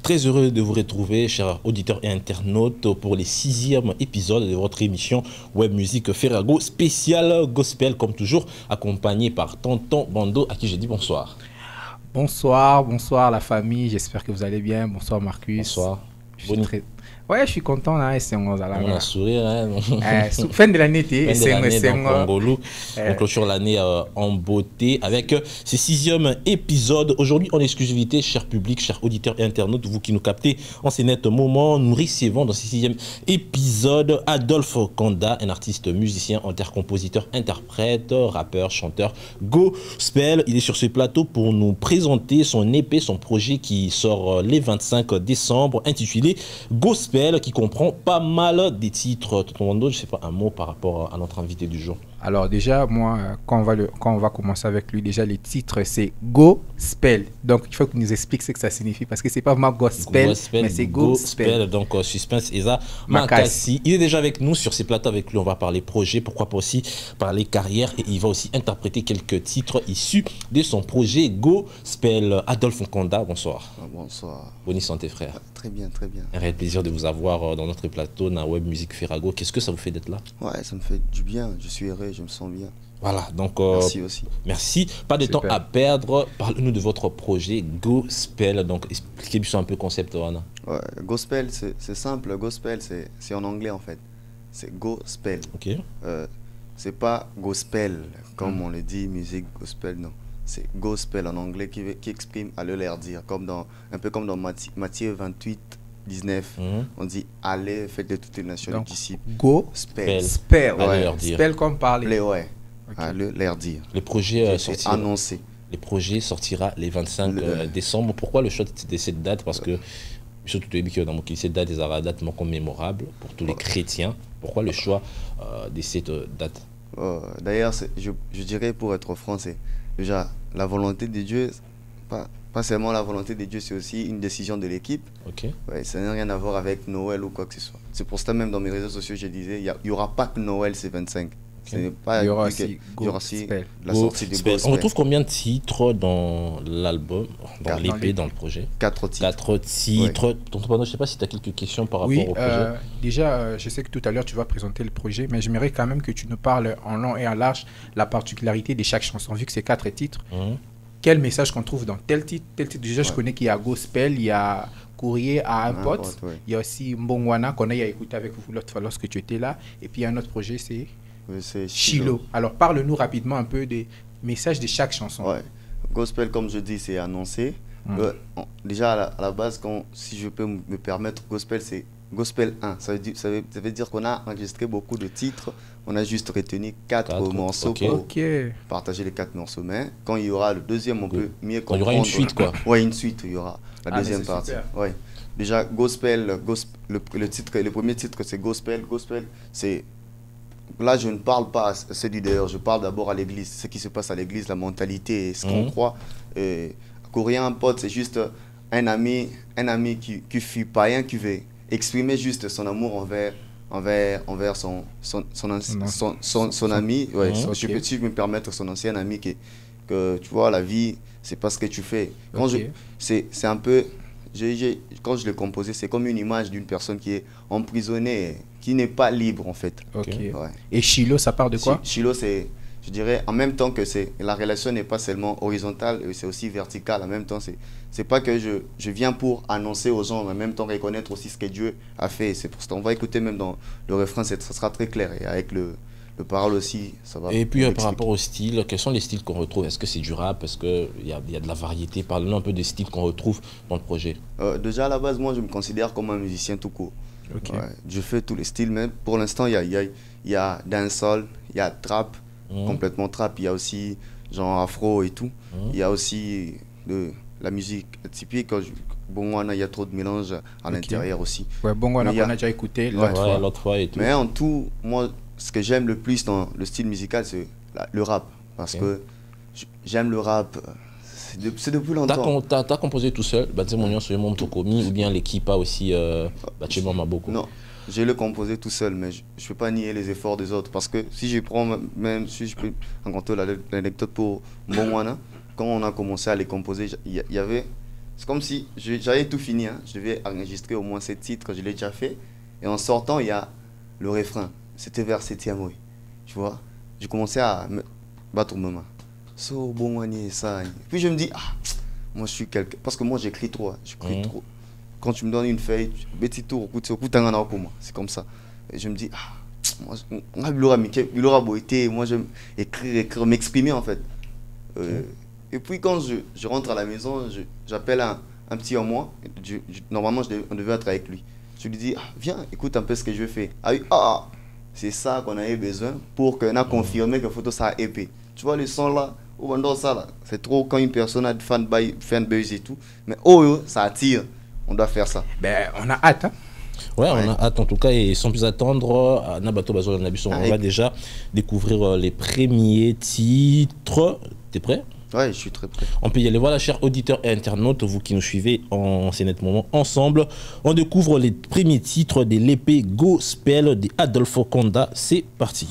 Très heureux de vous retrouver, chers auditeurs et internautes, pour les 6e épisodes de votre émission Web Musique Ferrago, spécial gospel, comme toujours, accompagné par Tonton Bando, à qui je dis bonsoir. Bonsoir la famille, j'espère que vous allez bien. Bonsoir Marcus. Bonsoir. Je suis très... Ouais, je suis content là, c'est on a sourire, hein. Fin de l'année, on clôture l'année en beauté avec ce 6e épisode. Aujourd'hui, en exclusivité, cher public, chers auditeurs et internautes, vous qui nous captez en ces nets moments, nous recevons dans ce 6e épisode Adolphe Kanda, un artiste musicien, intercompositeur, interprète, rappeur, chanteur, gospel. Il est sur ce plateau pour nous présenter son EP, son projet qui sort les 25 décembre, intitulé Gospel, qui comprend pas mal des titres. Tonton Bando, je sais pas, un mot par rapport à notre invité du jour. Alors déjà, moi, quand on va commencer avec lui, déjà les titres, c'est Gospel. Donc il faut qu'il nous explique ce que ça signifie, parce que c'est pas vraiment gospel, mais c'est Gospel. Donc suspense, Eza Makassi. Il est déjà avec nous sur ces plateaux. Avec lui, on va parler projet, pourquoi pas aussi parler carrière, et il va aussi interpréter quelques titres issus de son projet Gospel. Adolphe Kanda, bonsoir. Bonsoir. Bonne santé, frère. Très bien, très bien. Un réel plaisir de vous avoir dans notre plateau, dans Web Musique Ferrago. Qu'est-ce que ça vous fait d'être là? Ouais, ça me fait du bien. Je suis heureux, je me sens bien. Voilà, donc merci aussi. Merci. Pas de temps à perdre. Parlez-nous de votre projet Gospel. Donc expliquez-nous un peu le concept, Anna. Ouais, Gospel, c'est simple. Gospel, c'est en anglais en fait. C'est Gospel. Ok. C'est pas Gospel comme on le dit, musique gospel, non. C'est Gospel en anglais qui exprime allez leur dire, un peu comme dans Matthieu 28. 19, on dit allez, faites de toutes les nations les disciples. Gospel. Allez leur dire. Spell comme parler. Ouais. Okay. Allez leur dire. Le projet annoncé. Le projet sortira les 25 décembre. Pourquoi le choix de cette date? Parce que surtout cette date est une date mémorable pour tous les chrétiens. Pourquoi le choix de cette date? D'ailleurs, je dirais, pour être franc, c'est déjà la volonté de Dieu. Pas seulement la volonté de Dieu, c'est aussi une décision de l'équipe. Okay. Ouais, ça n'a rien à voir avec Noël ou quoi que ce soit. C'est pour ça même dans mes réseaux sociaux, je disais, il n'y aura pas que Noël, c'est 25. Okay. Il y aura aussi la sortie de Gospel. On retrouve combien de titres dans l'album, dans l'épée, dans le projet? 4 titres. 4 titres. Ouais. Tonton Bando, je ne sais pas si tu as quelques questions par rapport au projet. Déjà, je sais que tout à l'heure, tu vas présenter le projet, mais j'aimerais quand même que tu nous parles en long et en large la particularité de chaque chanson, vu que c'est 4 titres. Quel message qu'on trouve dans tel titre, Déjà, je connais qu'il y a Gospel, il y a Courrier à un pote, il y a aussi Mbongwana qu'on a écouté avec vous l'autre fois lorsque tu étais là, et puis il y a un autre projet, c'est Chilo. Alors, parle-nous rapidement un peu des messages de chaque chanson. Ouais. Gospel, comme je dis, c'est annoncé. Déjà, à la base, si je peux me permettre, Gospel, c'est Gospel 1. Ça veut dire qu'on a enregistré beaucoup de titres. On a juste retenu 4 morceaux pour partager les 4 morceaux. Mais quand il y aura le deuxième, on peut mieux comprendre. Il y aura une suite, quoi. Oui, une suite. Il y aura la deuxième partie. Ouais. Déjà, Gospel, le premier titre, c'est Gospel. Gospel, c'est... Là, je ne parle pas à ceux du dehors. Je parle d'abord à l'église. Ce qui se passe à l'église, la mentalité, ce qu'on croit. Courrier un pote, c'est juste un ami qui fut païen, qui veut exprimer juste son amour envers son ami. Ouais, si je peux me permettre, son ancien ami, que tu vois, la vie, c'est pas ce que tu fais. C'est un peu... Quand je l'ai composé, c'est comme une image d'une personne qui est emprisonnée, qui n'est pas libre en fait. Ouais. Et Chilo, ça part de quoi? Chilo, c'est, je dirais, en même temps que la relation n'est pas seulement horizontale, c'est aussi verticale. En même temps, c'est pas que je viens pour annoncer aux gens, mais en même temps reconnaître aussi ce que Dieu a fait. C'est pour ça qu'on va écouter même dans le refrain, ça sera très clair. Et avec le parole aussi, ça va. Et puis par rapport au style, quels sont les styles qu'on retrouve? Est-ce que c'est du rap? Est-ce qu'il y a de la variété? Parle-nous un peu des styles qu'on retrouve dans le projet. Déjà à la base, moi je me considère comme un musicien tout court. Ouais, je fais tous les styles, mais pour l'instant il y a dancehall, il y a trap, complètement trap, il y a aussi genre afro et tout. Il y a aussi la musique typique. Bongwana, il y a trop de mélange à l'intérieur aussi. Ouais, Bongwana, on a déjà écouté l'autre fois et tout. Mais en tout, moi, ce que j'aime le plus dans le style musical, c'est le rap. Parce que j'aime le rap. C'est depuis longtemps. Tu as composé tout seul, ou bien l'équipe a aussi beaucoup? Non, j'ai le composé tout seul, mais je ne peux pas nier les efforts des autres. Parce que si je prends, même si je peux raconter l'anecdote pour Bongwana, quand on a commencé à les composer, il y avait C'est comme si j'avais tout fini, hein. Je devais enregistrer au moins 7 titres, je l'ai déjà fait. Et en sortant, il y a le refrain. C'était vers 7e, oui. Tu vois, j'ai commencé à me battre mes mains. So, bon, ça. Puis je me dis, moi je suis quelqu'un. Parce que moi j'écris trop. J'écris trop. Quand tu me donnes une feuille, c'est comme ça. Et je me dis, moi, il aura beau été, moi j'aime écrire, m'exprimer en fait. Et puis quand je rentre à la maison, j'appelle un petit en moi. Normalement, on devait être avec lui. Je lui dis, viens, écoute un peu ce que je fais. C'est ça qu'on avait besoin pour qu'on a confirmé que la photo ça épais. Tu vois le son là, c'est trop quand une personne a de fanbase et tout. Mais ça attire. On doit faire ça. Ben, on a hâte. Hein? Ouais, on a hâte en tout cas. Et sans plus attendre, on va déjà découvrir les premiers titres. T'es prêt? Ouais, je suis très prêt. On peut y aller. Voilà, chers auditeurs et internautes, vous qui nous suivez en CNET Moment ensemble, on découvre les premiers titres de l'épée Gospel de Adolfo Conda. C'est parti.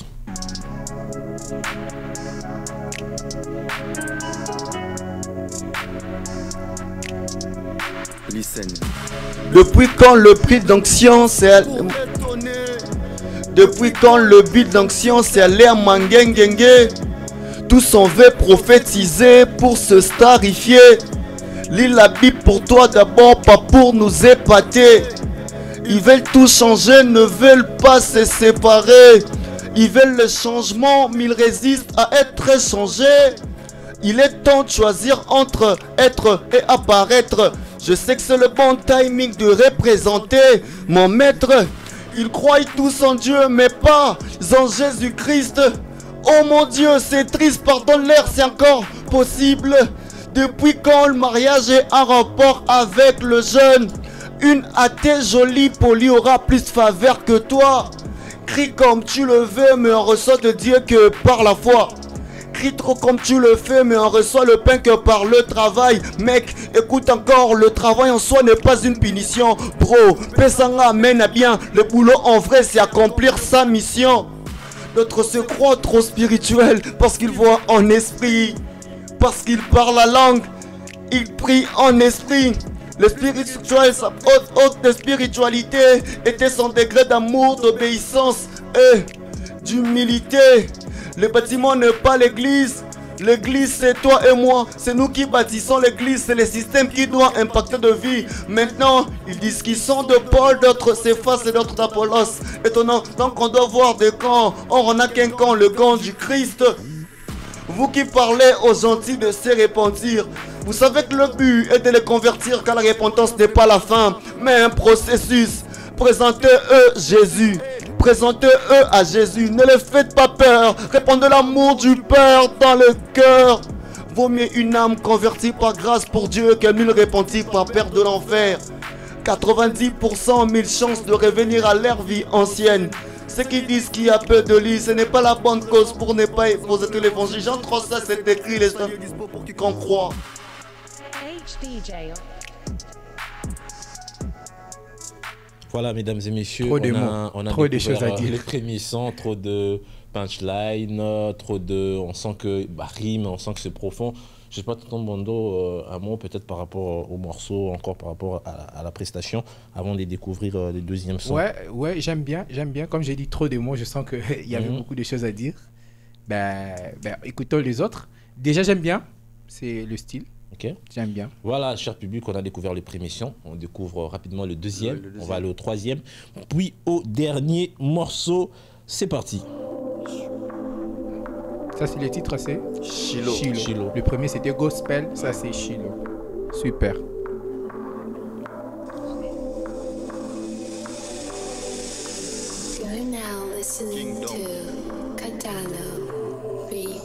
Depuis quand le beat d'onction c'est Depuis quand le beat d'onction c'est aller à Mangengenge. Tous on veut prophétiser pour se starifier. Lis la Bible pour toi d'abord, pas pour nous épater. Ils veulent tout changer, ne veulent pas se séparer. Ils veulent le changement, mais ils résistent à être changés. Il est temps de choisir entre être et apparaître. Je sais que c'est le bon timing de représenter mon maître. Ils croient tous en Dieu, mais pas en Jésus-Christ. Oh mon Dieu, c'est triste, pardonne-leur, c'est encore possible. Depuis quand le mariage est un rapport avec le jeune? Une athée jolie, polie aura plus de faveur que toi. Crie comme tu le veux, mais on reçoit de Dieu que par la foi. Crie trop comme tu le fais, mais on reçoit le pain que par le travail. Mec, écoute encore, le travail en soi n'est pas une punition. Bro, Pesanga mène à bien. Le boulot en vrai, c'est accomplir sa mission. D'autres se croient trop spirituels parce qu'ils voient en esprit. Parce qu'ils parlent la langue, ils prient en esprit. Le spirituel, sa haute spiritualité était son degré d'amour, d'obéissance et d'humilité. Le bâtiment n'est pas l'église. L'église c'est toi et moi. C'est nous qui bâtissons l'église. C'est le système qui doit impacter de vie. Maintenant ils disent qu'ils sont de Paul, d'autres Céphas et d'autres d'Apollos. Étonnant, donc on doit voir des camps. Or on n'a qu'un camp, le camp du Christ. Vous qui parlez aux gentils de se repentir, vous savez que le but est de les convertir, car la repentance n'est pas la fin mais un processus. Présentez-eux Jésus. Présentez-eux à Jésus, ne les faites pas peur. Répandez l'amour du Père dans le cœur. Vaut mieux une âme convertie par grâce pour Dieu qu'un nul repenti par peur de l'enfer. 90% 1000 chances de revenir à leur vie ancienne. Ceux qui disent qu'il y a peu de lits, ce n'est pas la bonne cause pour ne pas épouser que l'évangile. Jean 3, ça c'est écrit, les gens dispo pour qui qu'on croit. Voilà, mesdames et messieurs, on a des choses à dire. Les premiers sons, trop de punchline, on sent que rime, on sent que c'est profond. Je ne sais pas, tonton Bondo, un mot peut-être par rapport au morceau, encore par rapport à la prestation, avant de découvrir les deuxièmes sons. Ouais, j'aime bien. Comme j'ai dit trop de mots, je sens qu'il y avait beaucoup de choses à dire. Écoutons les autres. Déjà, j'aime bien, c'est le style. Okay. J'aime bien. Voilà, cher public, on a découvert les premiers sons. On découvre rapidement le deuxième. On va aller au troisième. Puis au dernier morceau. C'est parti. Ça, c'est le titre, c'est Shiloh. Le premier, c'était Gospel. Ça, c'est Shiloh. Super. You're now listening to Katano Beat.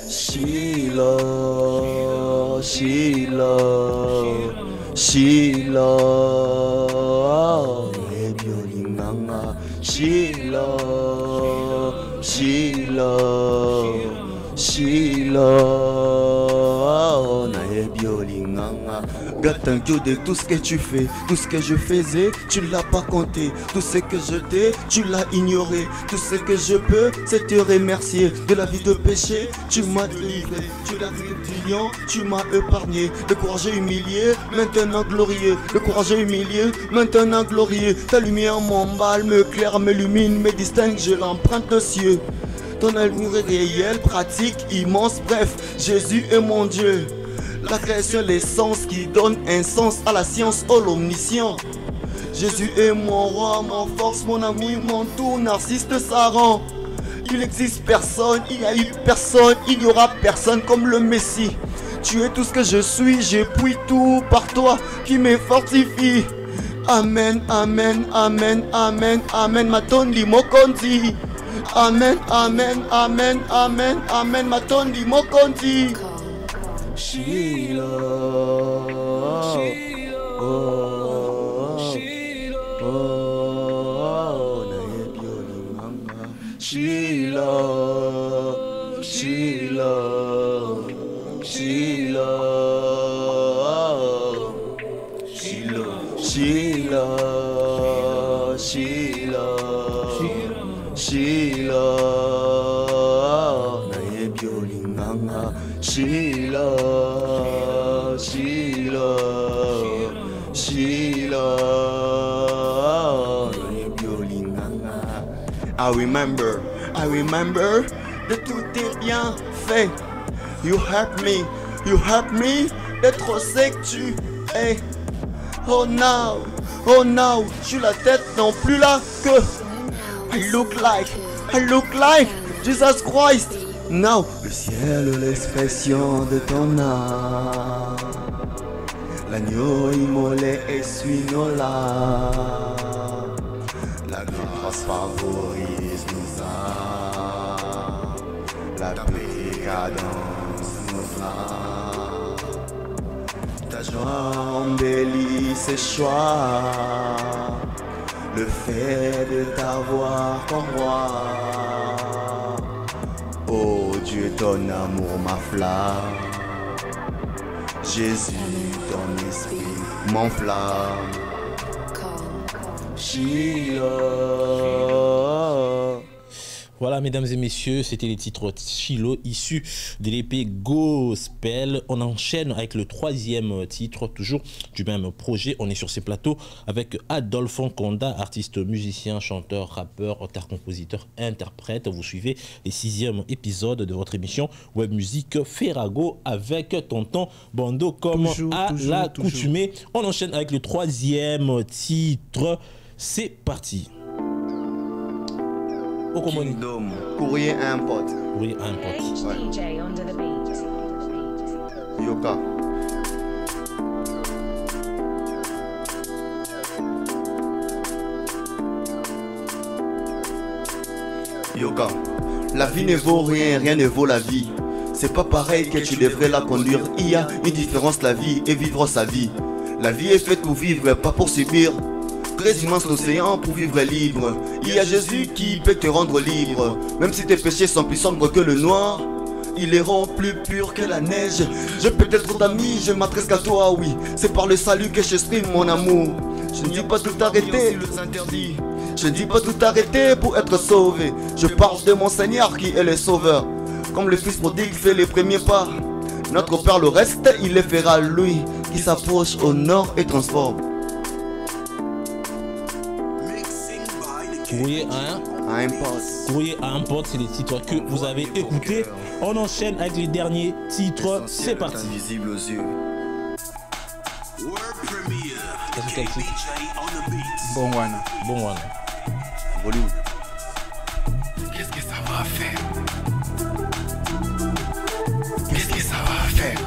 Shiloh, Ebiolinganga. Shiloh, na ebiolinganga. God thank you de tout ce que tu fais. Tout ce que je faisais, tu l'as pas compté. Tout ce que je t'ai, tu l'as ignoré. Tout ce que je peux, c'est te remercier. De la vie de péché, tu m'as délivré. Tu l'as vie de lion, tu m'as épargné. Le courageux humilié, maintenant glorieux. Le courageux humilié, maintenant glorieux. Ta lumière m'emballe, me claire, m'illumine, me distingue, je l'emprunte aux cieux. Ton amour est réel, pratique, immense, bref, Jésus est mon Dieu. La création, l'essence qui donne un sens à la science, oh l'omniscient. Jésus est mon roi, mon force, mon ami, mon tout, narcisse ça rend. Il n'existe personne, il n'y a eu personne, il n'y aura personne comme le Messie. Tu es tout ce que je suis, j'ai puis tout par toi qui me fortifie. Amen, amen, amen, amen, amen, matondi mokonzi. Amen, amen, amen, amen, amen, matondi mokonzi. Shiloh, Shiloh, Shiloh, Shiloh, Shiloh, Shiloh, Shiloh, Shiloh, naye biolinganga, Shiloh, Shiloh, Shiloh, naye biolinganga. I remember de tout est bien fait. You help me d'être ce que tu es. Oh now, je suis la tête non plus là que I look like Jesus Christ. Now, le ciel, l'expression de ton âme. L'agneau immolé essuie nos larmes. La grâce favorise nos âmes. La paix cadence nos âmes. Ta joie embellit ses choix. Le fait de t'avoir comme roi. Oh Dieu, ton amour, ma flamme. Jésus, ton esprit m'enflamme. Shiloh. Voilà, mesdames et messieurs, c'était les titres Shiloh issus de l'épée Gospel. On enchaîne avec le troisième titre, toujours du même projet. On est sur ces plateaux avec Adolphe Nkonda, artiste, musicien, chanteur, rappeur, auteur-compositeur, interprète. Vous suivez les 6e épisodes de votre émission Web Musique Ferrago avec Tonton Bando comme à l'accoutumée. On enchaîne avec le troisième titre. C'est parti. Kingdom, courrier à un pote. Courrier à un pote. Ouais. Yoka. Yoka. La vie ne vaut rien, rien ne vaut la vie. C'est pas pareil que tu devrais la conduire. Il y a une différence, la vie et vivre sa vie. La vie est faite pour vivre, pas pour subir. Très immense l'océan pour vivre libre. Il y a Jésus qui peut te rendre libre. Même si tes péchés sont plus sombres que le noir, ils les rend plus purs que la neige. Je peux être d'ami, je m'adresse qu'à toi, oui. C'est par le salut que j'exprime mon amour. Je ne dis pas tout arrêter, je ne dis pas tout arrêter pour être sauvé. Je parle de mon Seigneur qui est le sauveur. Comme le fils prodigue fait les premiers pas, notre Père le reste, il les fera lui, qui s'approche au nord et transforme. Courrier à un pote. Courrier à un pote, c'est les titres que vous avez écoutés. On enchaîne avec les derniers titres. C'est parti. Invisible aux yeux. Quel titre? Bon one. Bon one. Volume. Qu'est-ce que ça va faire? Qu'est-ce que ça va faire?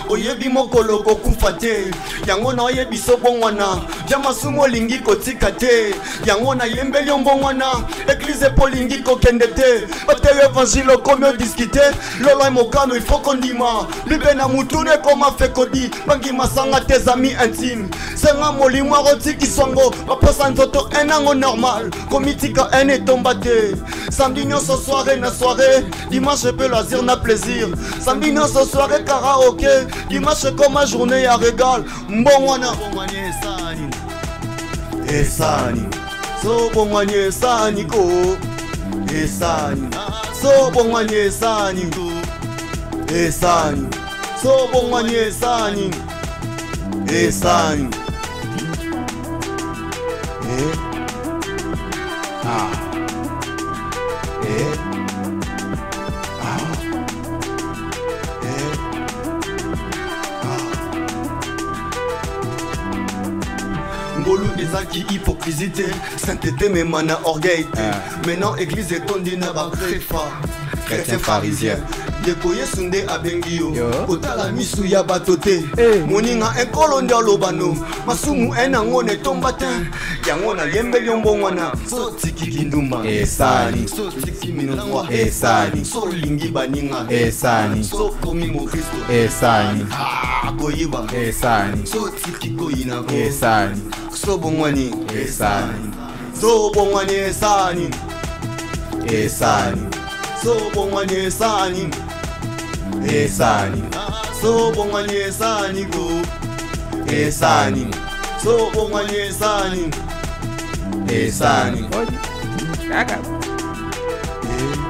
Oyebi mokolo kokufa te yango na oyebi so bongwana vya masumo lingi kotika te yango na yembeli mbongwana église polingi kokende te bate évangile comme discuter lolo mokano il faut qu'on dima libe na mutune comme fekodi bangi masanga tes amis intimes senga molimo rotiki songo baposa nzoto enango normal komitika ene tombate samedi nyonso soirée na soirée dimanche pe loisir na plaisir samedi nyonso soirée karaoke bloqué. Dimanche comme ma journée à régal. Mbongwana Esani So bongwani esani ko Esani So bongwani esani ko Esani So bongwani esani Esani Ngolu ezaki hypocrisie sainteté mais mana orgueil maintenant église etondi na ba chrétien pharisien Dekoye sunde abengio Otala misu ya batote Moninga ekolo ndi alobano Masumu ena ngone tombate Yangona liembe liombongwana So tiki kinduma Esani So tiki minozwa Esani So lingi baninga Esani So komi mokristo Esani Koyiba Esani So tiki koyina Esani So bongwani Esani So bongwani Esani Esani So bongwani Esani Esani So bongwani Esani go Esani So bongwani Esani Esani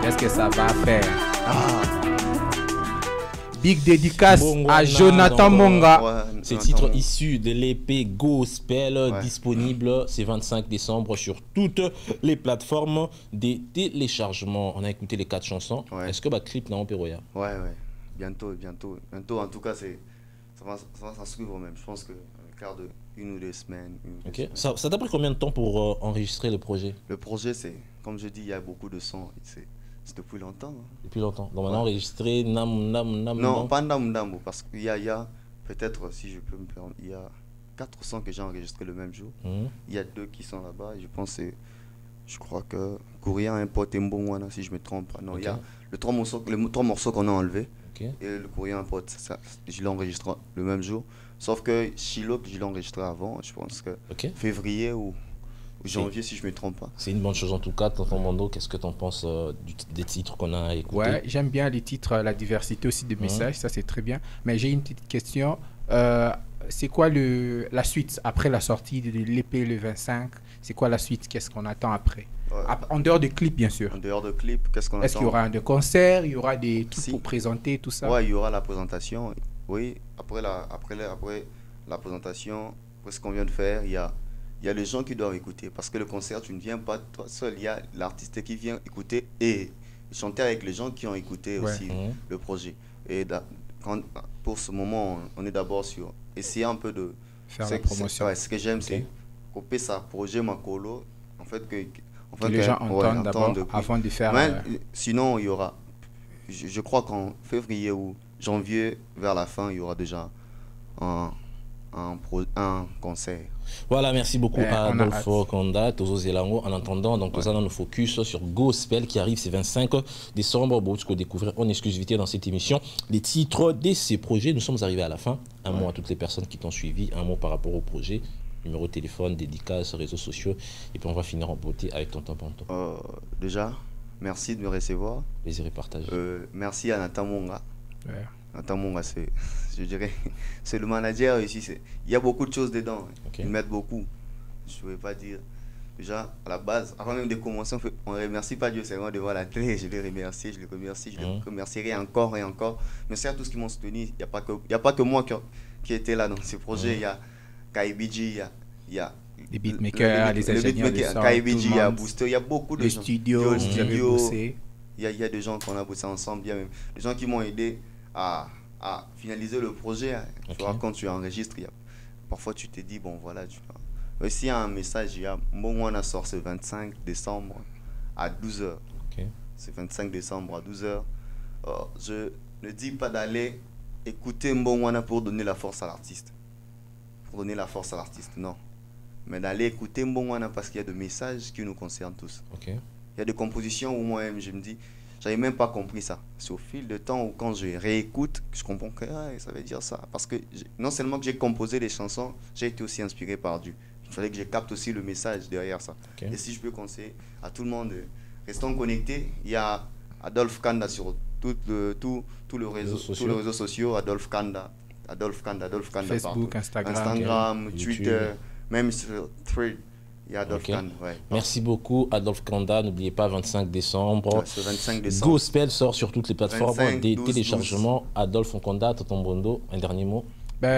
Qu'est-ce que ça va faire? Big dédicace à Jonathan Monga. Ces titres issus de l'épée Gospel disponible ce 25 décembre sur toutes les plateformes de téléchargement. On a écouté les 4 chansons. Est-ce que le clip n'a pas péroya? Ouais. Bientôt. En tout cas, ça va s'inscrire même. Je pense que un quart de 1 ou 2 semaines. Ok. Ça t'a pris combien de temps pour enregistrer le projet? Le projet, c'est, comme je dis, il y a beaucoup de sons. C'est depuis longtemps. Depuis longtemps. Donc maintenant, enregistrer Nam. Non, pas Nam, parce qu'il y a peut-être, si je peux me permettre, il y a 4 sons que j'ai enregistrés le même jour. Il y a 2 qui sont là-bas. Je crois que Kourien un pote Mbongwana, si je me trompe pas. Non, il y a les 3 morceaux qu'on a enlevés. Et le Kourien un pote, je l'ai enregistré le même jour. Sauf que Shiloh, je l'ai enregistré avant, je pense que février ou janvier, si je me trompe pas. C'est une bonne chose en tout cas. Tonton Mando, qu'est-ce que tu en penses des titres qu'on a écoutés? Ouais, j'aime bien les titres, la diversité aussi de messages, ça c'est très bien. Mais j'ai une petite question. C'est quoi la suite après la sortie de l'épée le 25? C'est quoi la suite? Qu'est-ce qu'on attend après? En dehors de clips, bien sûr. En dehors de clips, qu'est-ce qu'on attend? Est-ce qu'il y aura des concerts? Il y aura des trucs pour présenter, tout ça? Ouais, il y aura la présentation. Oui, après la présentation, après ce qu'on vient de faire, il y a les gens qui doivent écouter. Parce que le concert, tu ne viens pas toi seul. Il y a l'artiste qui vient écouter et chanter avec les gens qui ont écouté aussi le projet. Et pour ce moment, on est d'abord sur essayer un peu de faire la promotion. Ce que j'aime, c'est couper ça, projet Makolo. En fait, que les gens entendent d'abord avant de faire. Sinon, il y aura, je crois qu'en février ou janvier, vers la fin, il y aura déjà un concert. Voilà, merci beaucoup à Adolfo Konda, Tozo Zelango. En attendant, donc nous allons nous focus sur Gospel qui arrive ce 25 décembre. Bon, tu peux découvrir en exclusivité dans cette émission les titres de ces projets. Nous sommes arrivés à la fin. Un mot à toutes les personnes qui t'ont suivi, un mot par rapport au projet, numéro de téléphone, dédicaces, réseaux sociaux, et puis on va finir en beauté avec Tonton Panto. Déjà, merci de me recevoir. Plaisir et partage. Merci à Nathan Monga. Nathan Monga, je dirais, c'est le manager ici. Il y a beaucoup de choses dedans. Ils mettent beaucoup. Je ne vais pas dire. Déjà, à la base, avant même de commencer, on ne remercie pas Dieu seulement devant la télé. Je les remercie, je les remercierai encore et encore. Merci à tous qui m'ont soutenu. Il n'y a pas que moi qui était là dans ce projet. Il y a KIBG, il y a les beatmakers, les ingénieurs, KIBG, il y a Booster, il y a beaucoup de gens. Le studio, il y a des gens qu'on a bossé ensemble. Il y a même des gens qui m'ont aidé à finaliser le projet. Tu vois, quand tu enregistres, parfois tu te dis, bon voilà. Aussi, il y a un message, il y a Mbongwana sort ce 25 décembre à 12h. C'est 25 décembre à 12h. Je ne dis pas d'aller écouter Mbongwana pour donner la force à l'artiste. Non. Mais d'aller écouter Mbongwana parce qu'il y a des messages qui nous concernent tous. Il y a des compositions où moi-même je me dis, j'avais même pas compris ça. C'est au fil de temps où quand je réécoute, je comprends que ça veut dire ça. Parce que non seulement que j'ai composé des chansons, j'ai été aussi inspiré par Dieu. Il fallait que je capte aussi le message derrière ça. Et si je peux conseiller à tout le monde, restons connectés. Il y a Adolphe Kanda sur tous les réseaux sociaux, Adolphe Kanda, Facebook, partout. Instagram, okay. Twitter, même sur Thread. Okay. Ouais. Merci beaucoup Adolphe Kanda. N'oubliez pas 25 décembre. Ce 25 décembre. Gospel sort sur toutes les plateformes 25, des 12, téléchargements. 12. Adolphe Kanda, Tonton Bondo, un dernier mot.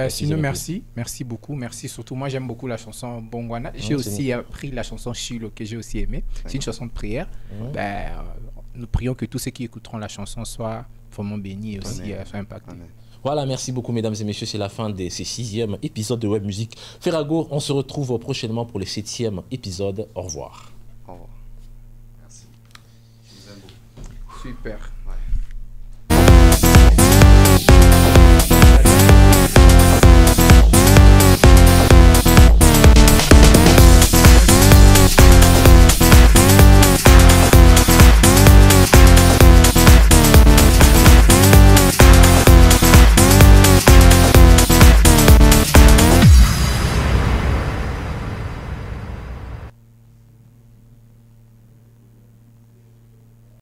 Sinon, merci beaucoup, merci surtout. Moi, j'aime beaucoup la chanson Bongwana. J'ai aussi appris la chanson Chilo que j'ai aussi aimé. C'est une chanson de prière. Nous prions que tous ceux qui écouteront la chanson soient vraiment bénis et aussi soient impactés. Amen. Voilà, merci beaucoup mesdames et messieurs, c'est la fin de ce 6e épisode de Web Musique Ferrago. On se retrouve prochainement pour le 7e épisode. Au revoir. Au revoir. Merci. Je vous aime beaucoup. Super.